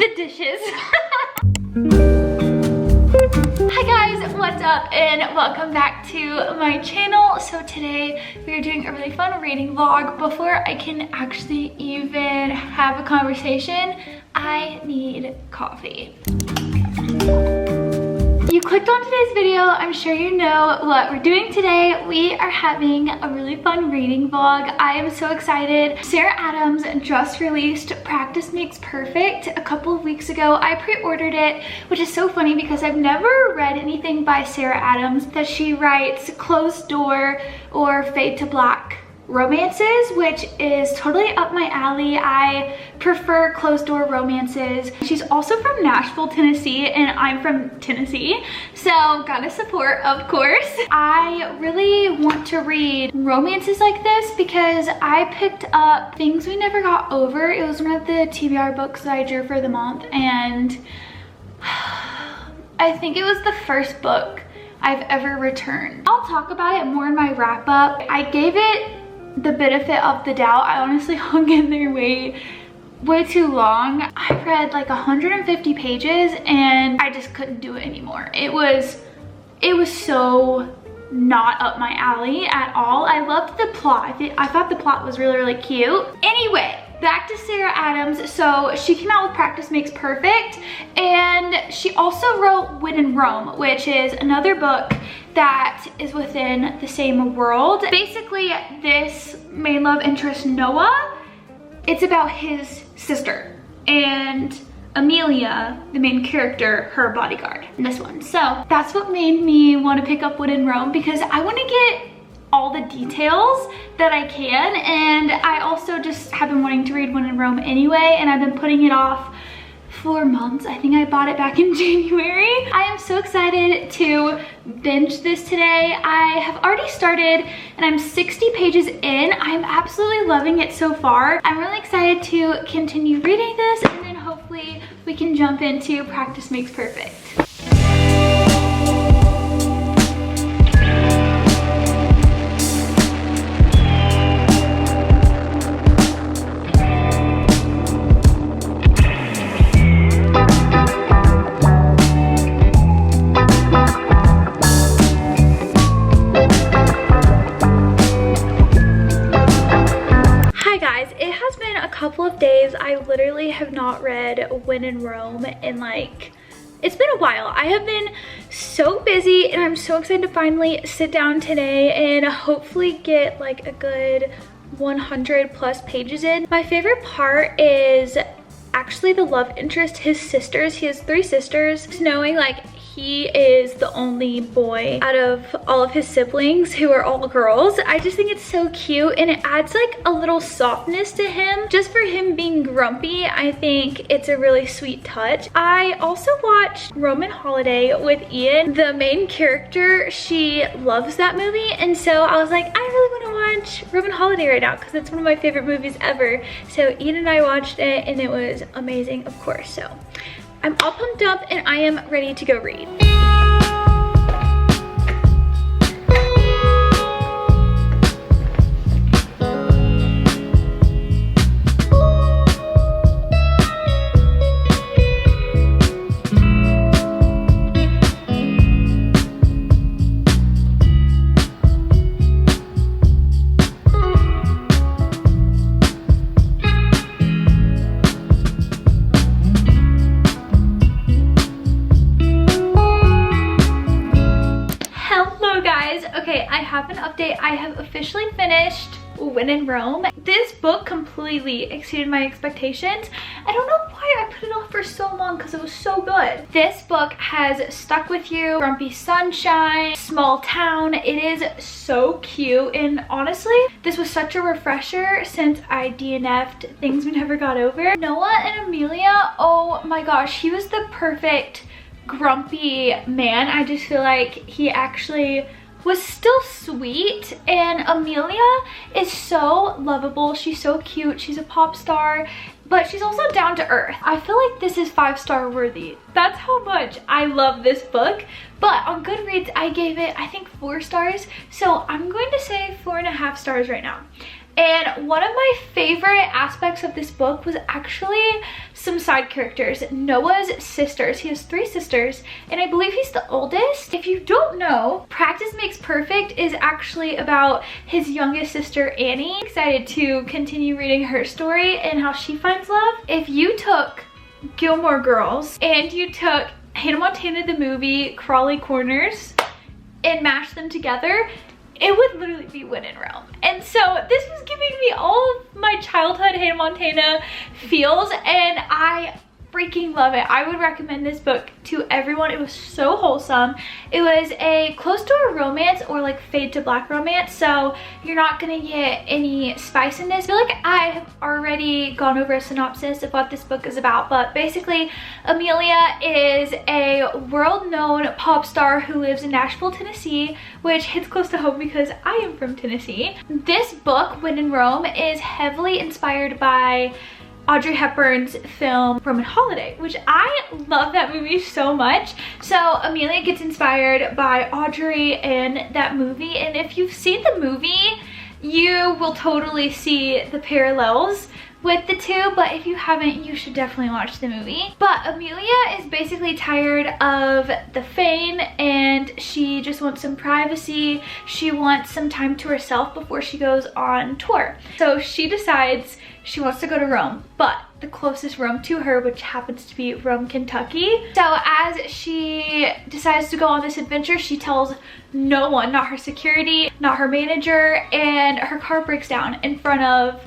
the dishes. Hi guys, what's up and welcome back to my channel. So today we are doing a really fun reading vlog. Before I can actually even have a conversation, I need coffee. You clicked on today's video, I'm sure you know what we're doing today. We are having a really fun reading vlog. I am so excited. Sarah Adams just released Practice Makes Perfect a couple of weeks ago. I pre-ordered it, which is so funny because I've never read anything by Sarah Adams that she writes closed door or fade to black romances, which is totally up my alley. I prefer closed door romances. She's also from Nashville, Tennessee, and I'm from Tennessee, so gotta support, of course. I really want to read romances like this because I picked up Things We Never Got Over. It was one of the TBR books that I drew for the month, and I think it was the first book I've ever returned. I'll talk about it more in my wrap up. I gave it the benefit of the doubt. I honestly hung in there way too long. I read like 150 pages and I just couldn't do it anymore. It was so not up my alley at all. I loved the plot. I thought the plot was really cute. Anyway, back to Sarah Adams. So she came out with Practice Makes Perfect, and she also wrote When in Rome, which is another book that is within the same world. Basically, this main love interest, Noah, it's about his sister, and Amelia, the main character, her bodyguard in this one. So that's what made me want to pick up When in Rome, because I want to get all the details that I can, and I also just have been wanting to read When in Rome anyway, and I've been putting it off for months. I think I bought it back in January. I am so excited to binge this today. I have already started and I'm 60 pages in. I'm absolutely loving it so far. I'm really excited to continue reading this, and then hopefully we can jump into Practice Makes Perfect. Couple of days. I literally have not read When in Rome in it's been a while. I have been so busy, and I'm so excited to finally sit down today and hopefully get like a good 100 plus pages in. My favorite part is actually the love interest, his sisters. He has 3 sisters. Knowing like he is the only boy out of all of his siblings who are all girls. I just think it's so cute, and it adds like a little softness to him. Just for him being grumpy, I think it's a really sweet touch. I also watched Roman Holiday with Ian. The main character, she loves that movie, and so I was like, I really want to watch Roman Holiday right now because it's one of my favorite movies ever. So Ian and I watched it, and it was amazing, of course. So I'm all pumped up and I am ready to go read. Okay, I have an update. I have officially finished When in Rome. This book completely exceeded my expectations. I don't know why I put it off for so long because it was so good. This book has stuck with you. Grumpy Sunshine, Small Town. It is so cute, and honestly, this was such a refresher since I DNF'd Things We Never Got Over. Noah and Amelia, oh my gosh, he was the perfect grumpy man. I just feel like he actually was still sweet, and Amelia is so lovable. She's so cute. She's a pop star, but she's also down to earth. I feel like this is 5-star worthy. That's how much I love this book. But on Goodreads, I gave it, I think, 4 stars. So I'm going to say 4.5 stars right now. And one of my favorite aspects of this book was actually some side characters. Noah's sisters. He has 3 sisters, and I believe he's the oldest. If you don't know, Practice Makes Perfect is actually about his youngest sister, Annie. I'm excited to continue reading her story and how she finds love. If you took Gilmore Girls and you took Hannah Montana the movie, Crawley Corners, and mashed them together, it would literally be When in Rome. And so this was giving me all of my childhood Hannah Montana feels, and I freaking love it. I would recommend this book to everyone. It was so wholesome. It was a close to a romance, or like fade to black romance, so you're not gonna get any spice in this. I feel like I have already gone over a synopsis of what this book is about, but basically Amelia is a world-known pop star who lives in Nashville, Tennessee, which hits close to home because I am from Tennessee. This book, When in Rome, is heavily inspired by Audrey Hepburn's film Roman Holiday, which I love that movie so much. So Amelia gets inspired by Audrey and that movie, and if you've seen the movie, you will totally see the parallels with the two, but if you haven't, you should definitely watch the movie. But Amelia is basically tired of the fame, and she just wants some privacy. She wants some time to herself before she goes on tour. So she decides she wants to go to Rome, but the closest Rome to her, which happens to be Rome, Kentucky. So as she decides to go on this adventure, she tells no one, not her security, not her manager, and her car breaks down in front of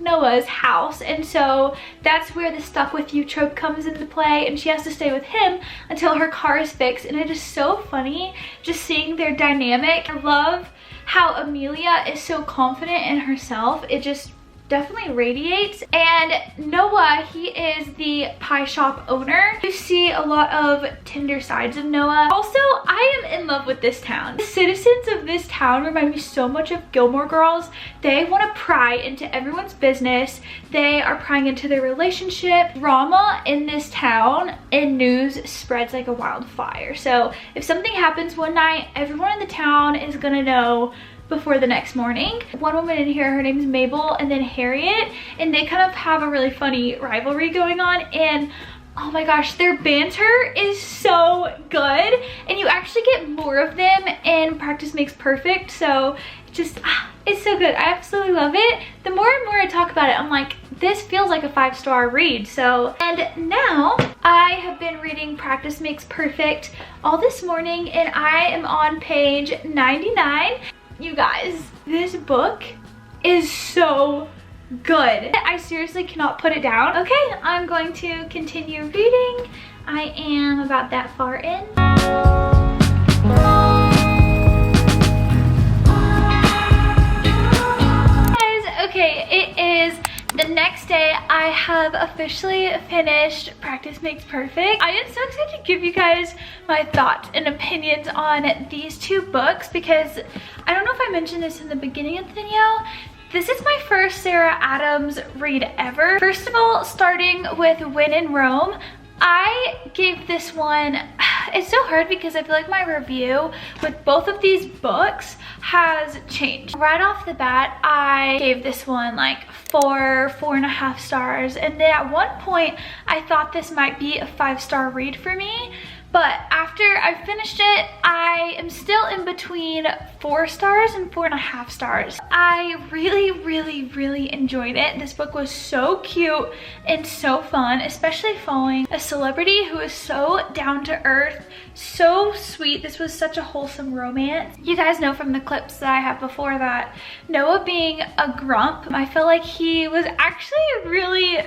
Noah's house, and so that's where the stuck with you trope comes into play, and she has to stay with him until her car is fixed. And it is so funny just seeing their dynamic. I love how Amelia is so confident in herself. It just definitely radiates. And Noah, he is the pie shop owner. You see a lot of tender sides of Noah. Also, I am in love with this town. The citizens of this town remind me so much of Gilmore Girls. They want to pry into everyone's business. They are prying into their relationship. Drama in this town and news spreads like a wildfire. So if something happens one night, everyone in the town is gonna know before the next morning. One woman in here, her name is Mabel, and then Harriet, and they kind of have a really funny rivalry going on, and oh my gosh, their banter is so good, and you actually get more of them in Practice Makes Perfect. So just it's so good. I absolutely love it. The more and more I talk about it, I'm like, this feels like a 5-star read. So, and now I have been reading Practice Makes Perfect all this morning, and I am on page 99. You guys, this book is so good. I seriously cannot put it down. Okay, I'm going to continue reading. I am about that far in. Guys, okay, it is the next day. I have officially finished Practice Makes Perfect. I am so excited to give you guys my thoughts and opinions on these 2 books, because I don't know if I mentioned this in the beginning of the video. This is my first Sarah Adams read ever. First of all, starting with When in Rome, I gave this one, it's so hard because I feel like my review with both of these books has changed. Right off the bat, I gave this one like 4.5 stars, and then at one point I thought this might be a 5-star read for me. But after I finished it, I am still in between 4 stars and 4.5 stars. I really enjoyed it. This book was so cute and so fun, especially following a celebrity who is so down to earth, so sweet. This was such a wholesome romance. You guys know from the clips that I have before that Noah being a grump, I felt like he was actually really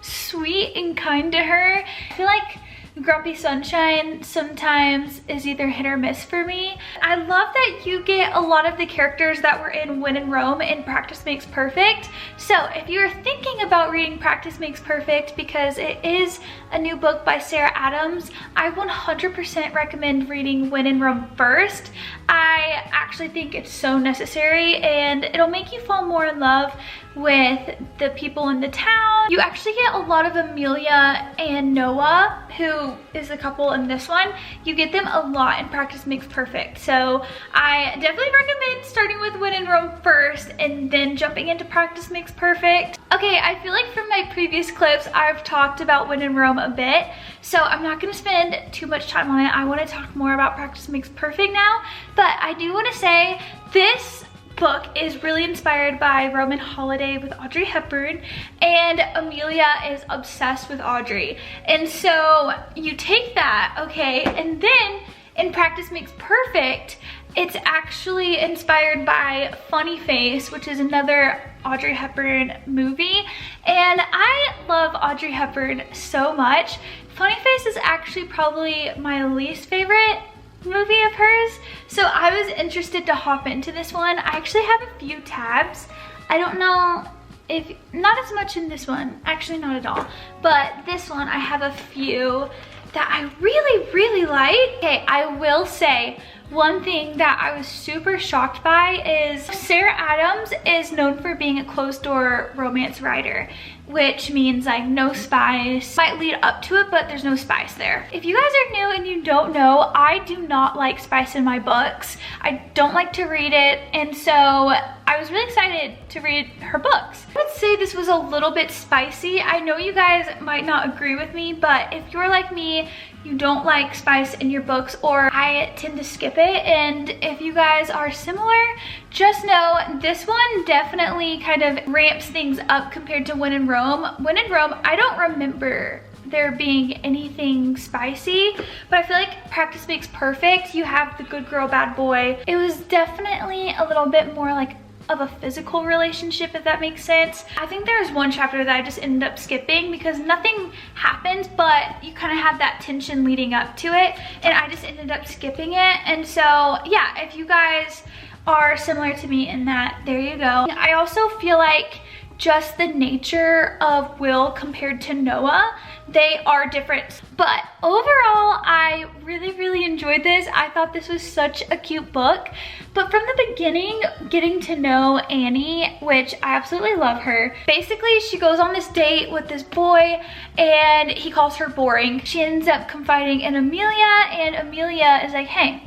sweet and kind to her. I feel like Grumpy Sunshine sometimes is either hit or miss for me. I love that you get a lot of the characters that were in When in Rome in Practice Makes Perfect. So if you're thinking about reading Practice Makes Perfect because it is a new book by Sarah Adams, I 100% recommend reading When in Rome first. I actually think it's so necessary, and it'll make you fall more in love with the people in the town. You actually get a lot of Amelia and Noah, who is the couple in this one. You get them a lot in Practice Makes Perfect. So I definitely recommend starting with When in Rome first and then jumping into Practice Makes Perfect. Okay, I feel like from my previous clips, I've talked about When in Rome a bit, so I'm not gonna spend too much time on it. I wanna talk more about Practice Makes Perfect now, but I do wanna say this book is really inspired by Roman Holiday with Audrey Hepburn, and Amelia is obsessed with Audrey. And so you take that, okay, and then in Practice Makes Perfect, it's actually inspired by Funny Face, which is another Audrey Hepburn movie. And I love Audrey Hepburn so much. Funny Face is actually probably my least favorite movie of hers. So I was interested to hop into this one. I actually have a few tabs. I don't know if, not as much in this one, actually not at all. But this one, I have a few that I really like. Okay, I will say, one thing that I was super shocked by is Sarah Adams is known for being a closed door romance writer, which means like no spice. Might lead up to it, but there's no spice there. If you guys are new and you don't know, I do not like spice in my books. I don't like to read it, and so I was really excited to read her books. I would say this was a little bit spicy. I know you guys might not agree with me, but if you're like me, you don't like spice in your books, or I tend to skip it, and if you guys are similar, just know this one definitely kind of ramps things up compared to When in Rome. When in Rome, I don't remember there being anything spicy, but I feel like Practice Makes Perfect, you have the good girl, bad boy. It was definitely a little bit more like of a physical relationship, if that makes sense. I think there was one chapter that I just ended up skipping because nothing happens, but you kind of have that tension leading up to it, and I just ended up skipping it. And so yeah, if you guys are similar to me in that, there you go. I also feel like just the nature of Will compared to Noah, they are different. But overall, I really enjoyed this. I thought this was such a cute book. But from the beginning, getting to know Annie, which I absolutely love her. Basically, she goes on this date with this boy and he calls her boring. She ends up confiding in Amelia, and Amelia is like, hey,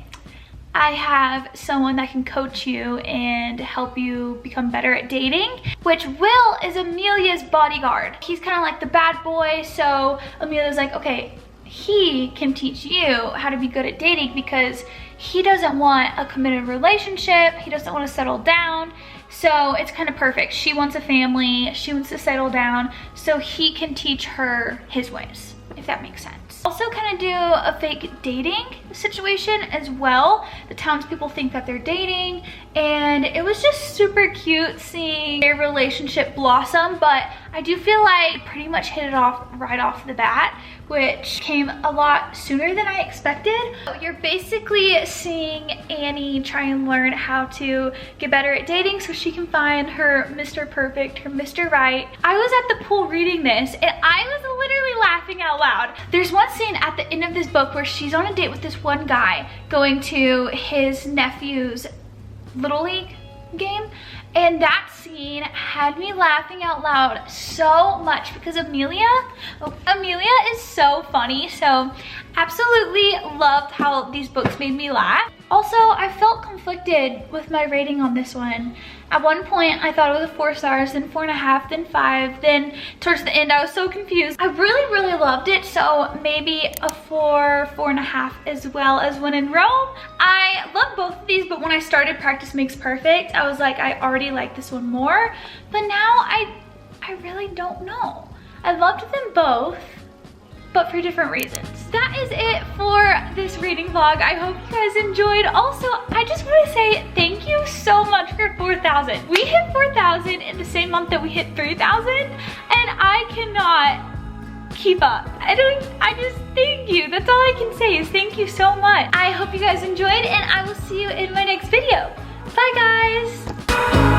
I have someone that can coach you and help you become better at dating, which Will is Amelia's bodyguard. He's kind of like the bad boy, so Amelia's like, okay, he can teach you how to be good at dating because he doesn't want a committed relationship, he doesn't want to settle down, so it's kind of perfect. She wants a family, she wants to settle down, so he can teach her his ways, if that makes sense. Also kind of do a fake dating situation as well. The townspeople think that they're dating, and it was just super cute seeing their relationship blossom, but I do feel like pretty much hit it off right off the bat, which came a lot sooner than I expected. You're basically seeing Annie try and learn how to get better at dating so she can find her Mr. Perfect, her Mr. Right. I was at the pool reading this and I was literally laughing out loud. There's one scene at the end of this book where she's on a date with this one guy going to his nephew's Little League game, and that scene had me laughing out loud so much because Amelia is so funny. So absolutely loved how these books made me laugh. Also, I felt conflicted with my rating on this one. At one point, I thought it was 4 stars, then 4.5, then 5, then towards the end, I was so confused. I really loved it, so maybe a 4, 4.5 as well as When in Rome. I love both of these, but when I started Practice Makes Perfect, I was like, I already like this one more, but now I really don't know. I loved them both, but for different reasons. That is it for this reading vlog. I hope you guys enjoyed. Also, I just want to say thank you so much for 4,000. We hit 4,000 in the same month that we hit 3,000, and I cannot keep up. I just thank you. That's all I can say is thank you so much. I hope you guys enjoyed, and I will see you in my next video. Bye guys.